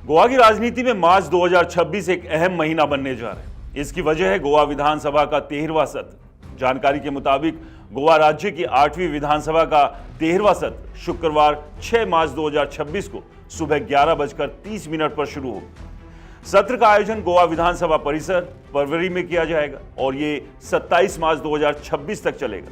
गोवा की राजनीति में मार्च 2026 एक अहम महीना बनने जा रहा है। इसकी वजह है गोवा विधानसभा का 13वां सत्र। जानकारी के मुताबिक गोवा राज्य की 8वीं विधानसभा का 13वां सत्र शुक्रवार 6 मार्च 2026 को सुबह 11:30 पर शुरू होगा। सत्र का आयोजन गोवा विधानसभा परिसर परवरी में किया जाएगा और ये 27 मार्च 2026 तक चलेगा।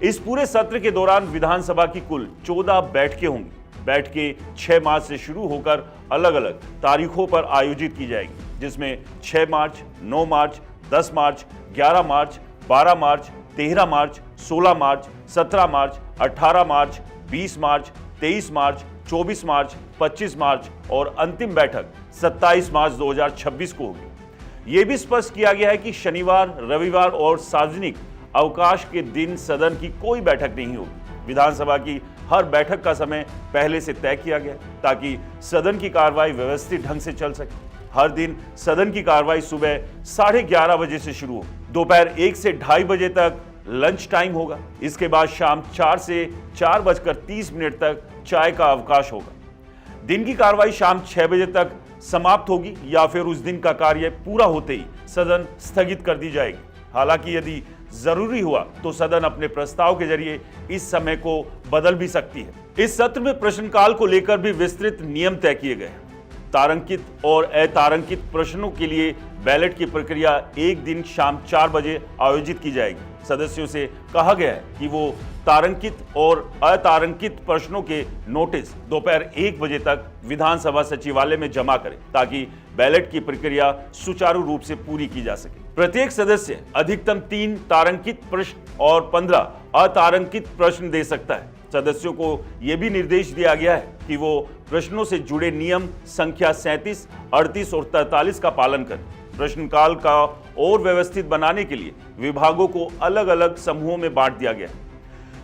इस पूरे सत्र के दौरान विधानसभा की कुल 14 बैठकें होंगी। बैठकें 6 मार्च से शुरू होकर अलग अलग तारीखों पर आयोजित की जाएगी, जिसमें 6 मार्च, 9 मार्च, 10 मार्च, 11 मार्च, 12 मार्च, 13 मार्च, 16 मार्च, 17 मार्च, 18 मार्च, 20 मार्च, 23 मार्च, 24 मार्च, 25 मार्च और अंतिम बैठक 27 मार्च 2026 को होगी। यह भी स्पष्ट किया गया है कि शनिवार, रविवार और सार्वजनिक अवकाश के दिन सदन की कोई बैठक नहीं होगी। विधानसभा की हर बैठक का समय पहले से तय किया गया ताकि सदन की कार्रवाई व्यवस्थित ढंग से चल सके। हर दिन सदन की कार्रवाई सुबह 11:30 बजे से शुरू हो, दोपहर 1 से 2:30 बजे तक लंच टाइम होगा। इसके बाद शाम 4 से 4:30 तक चाय का अवकाश होगा। दिन की कार्रवाई शाम 6 बजे तक समाप्त होगी या फिर उस दिन का कार्य पूरा होते ही सदन स्थगित कर दी जाएगी। हालांकि यदि जरूरी हुआ तो सदन अपने प्रस्ताव के जरिए इस समय को बदल भी सकती है। इस सत्र में प्रश्नकाल को लेकर भी विस्तृत नियम तय किए गए हैं। तारांकित और अतारांकित प्रश्नों के लिए बैलेट की प्रक्रिया एक दिन शाम 4 बजे आयोजित की जाएगी। सदस्यों से कहा गया है कि वो तारांकित और अतारांकित प्रश्नों के नोटिस दोपहर 1 बजे तक विधानसभा सचिवालय में जमा करें ताकि बैलेट की प्रक्रिया सुचारू रूप से पूरी की जा सके। प्रत्येक सदस्य अधिकतम 3 तारांकित प्रश्न और 15 अतारांकित प्रश्न दे सकता है। सदस्यों को यह भी निर्देश दिया गया है कि वो प्रश्नों से जुड़े नियम संख्या 37, 38 और 43 का पालन करें। प्रश्नकाल का और व्यवस्थित बनाने के लिए विभागों को अलग अलग समूहों में बांट दिया गया है।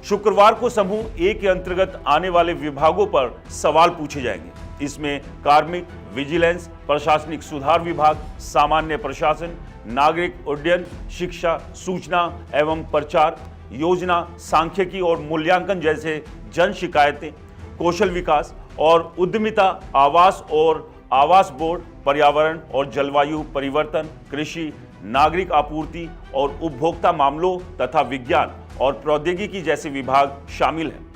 शुक्रवार को समूह ए के अंतर्गत आने वाले विभागों पर सवाल पूछे जाएंगे। इसमें कार्मिक, विजिलेंस, प्रशासनिक सुधार विभाग, सामान्य प्रशासन, नागरिक उड्डयन, शिक्षा, सूचना एवं प्रचार, योजना, सांख्यिकी और मूल्यांकन जैसे जन शिकायतें, कौशल विकास और उद्यमिता, आवास और आवास बोर्ड, पर्यावरण और जलवायु परिवर्तन, कृषि, नागरिक आपूर्ति और उपभोक्ता मामलों तथा विज्ञान और प्रौद्योगिकी जैसे विभाग शामिल हैं।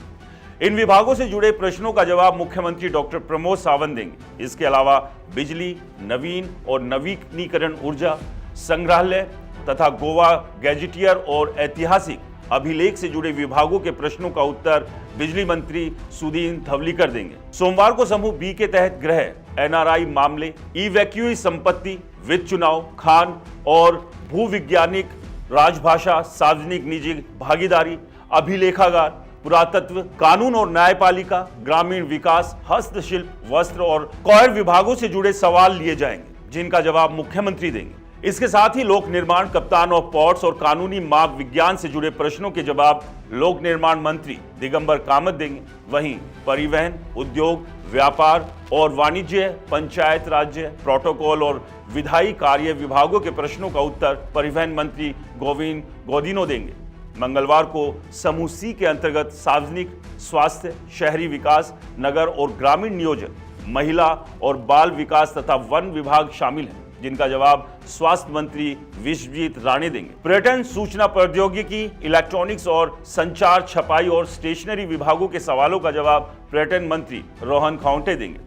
इन विभागों से जुड़े प्रश्नों का जवाब मुख्यमंत्री डॉक्टर प्रमोद सावंत देंगे। इसके अलावा बिजली, नवीन और नवीकरणीय ऊर्जा, संग्रहालय तथा गोवा गैजेटियर और ऐतिहासिक अभिलेख से जुड़े विभागों के प्रश्नों का उत्तर बिजली मंत्री सुदीन धवलीकर देंगे। सोमवार को समूह बी के तहत गृह, एनआरआई मामले, इवैक्यूई संपत्ति, वित्त चुनाव, खान और भूविज्ञानिक, राजभाषा, सार्वजनिक निजी भागीदारी, अभिलेखागार, पुरातत्व, कानून और न्यायपालिका, ग्रामीण विकास, हस्तशिल्प, वस्त्र और कौर विभागों से जुड़े सवाल लिए जाएंगे, जिनका जवाब मुख्यमंत्री देंगे। इसके साथ ही लोक निर्माण, कप्तान ऑफ पोर्ट्स और कानूनी माप विज्ञान से जुड़े प्रश्नों के जवाब लोक निर्माण मंत्री दिगंबर कामत देंगे। वहीं परिवहन, उद्योग, व्यापार और वाणिज्य, पंचायत राज्य, प्रोटोकॉल और विधायी कार्य विभागों के प्रश्नों का उत्तर परिवहन मंत्री गोविंद गोदिनो देंगे। मंगलवार को समूह सी के अंतर्गत सार्वजनिक, स्वास्थ्य, शहरी विकास, नगर और ग्रामीण नियोजन, महिला और बाल विकास तथा वन विभाग शामिल हैं, जिनका जवाब स्वास्थ्य मंत्री विश्वजीत राणे देंगे। पर्यटन, सूचना प्रौद्योगिकी, इलेक्ट्रॉनिक्स और संचार, छपाई और स्टेशनरी विभागों के सवालों का जवाब पर्यटन मंत्री रोहन खौंटे देंगे।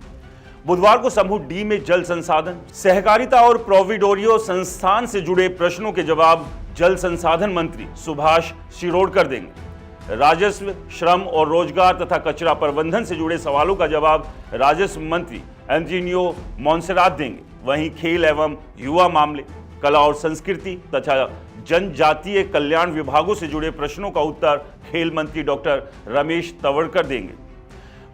बुधवार को समूह डी में जल संसाधन, सहकारिता और प्रोविडोरियो संस्थान से जुड़े प्रश्नों के जवाब जल संसाधन मंत्री सुभाष शिरोडकर देंगे। राजस्व, श्रम और रोजगार तथा कचरा प्रबंधन से जुड़े सवालों का जवाब राजस्व मंत्री एंजीनियो मोन्सेरात देंगे। वहीं खेल एवं युवा मामले, कला और संस्कृति तथा जनजातीय कल्याण विभागों से जुड़े प्रश्नों का उत्तर खेल मंत्री डॉक्टर रमेश तवड़कर देंगे।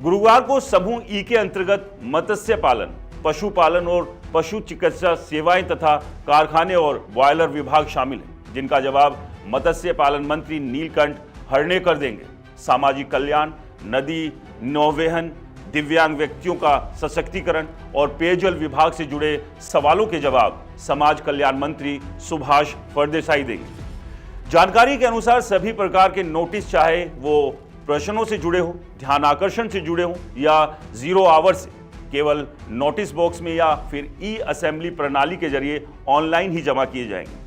गुरुवार को समूह ई के अंतर्गत मत्स्य पालन, पशुपालन और पशु चिकित्सा सेवाएं तथा कारखाने और बॉयलर विभाग शामिल हैं, जिनका जवाब मत्स्य पालन मंत्री नीलकंठ हर्णेकर देंगे। सामाजिक कल्याण, नदी नौवहन, दिव्यांग व्यक्तियों का सशक्तिकरण और पेयजल विभाग से जुड़े सवालों के जवाब समाज कल्याण मंत्री सुभाष फरदेसाई देंगे। जानकारी के अनुसार सभी प्रकार के नोटिस, चाहे वो प्रश्नों से जुड़े हो, ध्यान आकर्षण से जुड़े हो या 0 आवर से, केवल नोटिस बॉक्स में या फिर ई असेंबली प्रणाली के जरिए ऑनलाइन ही जमा किए जाएंगे।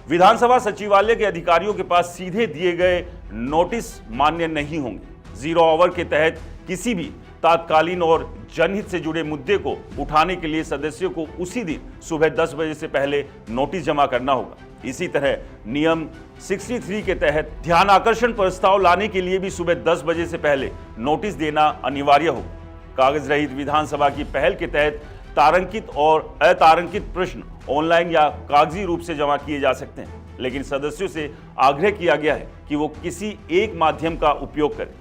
विधानसभा सचिवालय के अधिकारियों के पास सीधे दिए गए नोटिस मान्य नहीं होंगे। जीरो आवर के तहत किसी भी तात्कालीन और जनहित से जुड़े मुद्दे को उठाने के लिए सदस्यों को उसी दिन सुबह 10 बजे से पहले नोटिस जमा करना होगा। इसी तरह नियम 63 के तहत ध्यान आकर्षण प्रस्ताव लाने के लिए भी सुबह 10 बजे से पहले नोटिस देना अनिवार्य होगा। कागज रहित विधानसभा की पहल के तहत तारांकित और अतारांकित प्रश्न ऑनलाइन या कागजी रूप से जमा किए जा सकते हैं, लेकिन सदस्यों से आग्रह किया गया है कि वो किसी एक माध्यम का उपयोग करें।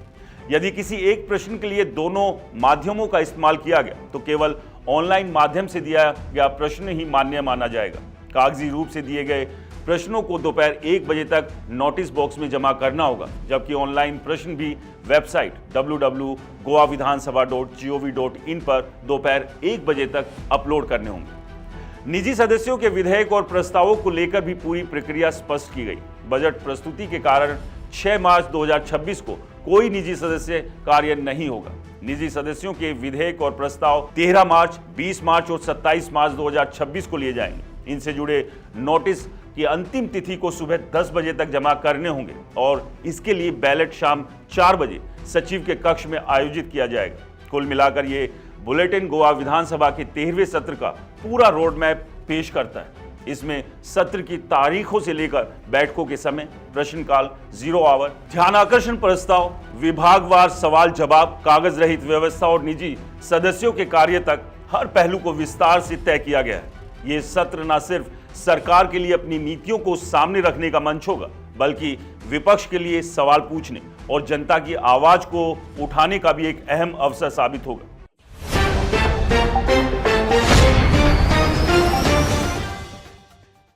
यदि किसी एक प्रश्न के लिए दोनों माध्यमों का इस्तेमाल किया गया तो केवल ऑनलाइन माध्यम से दिया गया प्रश्न ही मान्य माना जाएगा। कागजी रूप से दिए गए प्रश्नों को दोपहर 1 बजे तक नोटिस बॉक्स में जमा करना होगा, जबकि ऑनलाइन प्रश्न भी वेबसाइट www.goavidhansabha.gov.in पर दोपहर 1 बजे तक अपलोड करने होंगे। निजी सदस्यों के विधेयक और प्रस्तावों को लेकर भी पूरी प्रक्रिया स्पष्ट की गई। बजट प्रस्तुति के कारण 6 मार्च 2026 को कोई निजी सदस्य कार्य नहीं होगा। निजी सदस्यों के विधेयक और प्रस्ताव 13 मार्च, 20 मार्च और 27 मार्च 2026 को लिए जाएंगे। इनसे जुड़े नोटिस की अंतिम तिथि को सुबह 10 बजे तक जमा करने होंगे और इसके लिए बैलेट शाम 4 बजे सचिव के कक्ष में आयोजित किया जाएगा। कुल मिलाकर ये बुलेटिन गोवा विधानसभा के 13वें सत्र का पूरा रोड मैप पेश करता है। इसमें सत्र की तारीखों से लेकर बैठकों के समय, प्रश्नकाल, जीरो आवर, ध्यान आकर्षण प्रस्ताव, विभागवार सवाल जवाब, कागज रहित व्यवस्था और निजी सदस्यों के कार्य तक हर पहलू को विस्तार से तय किया गया है। ये सत्र न सिर्फ सरकार के लिए अपनी नीतियों को सामने रखने का मंच होगा, बल्कि विपक्ष के लिए सवाल पूछने और जनता की आवाज को उठाने का भी एक अहम अवसर साबित होगा।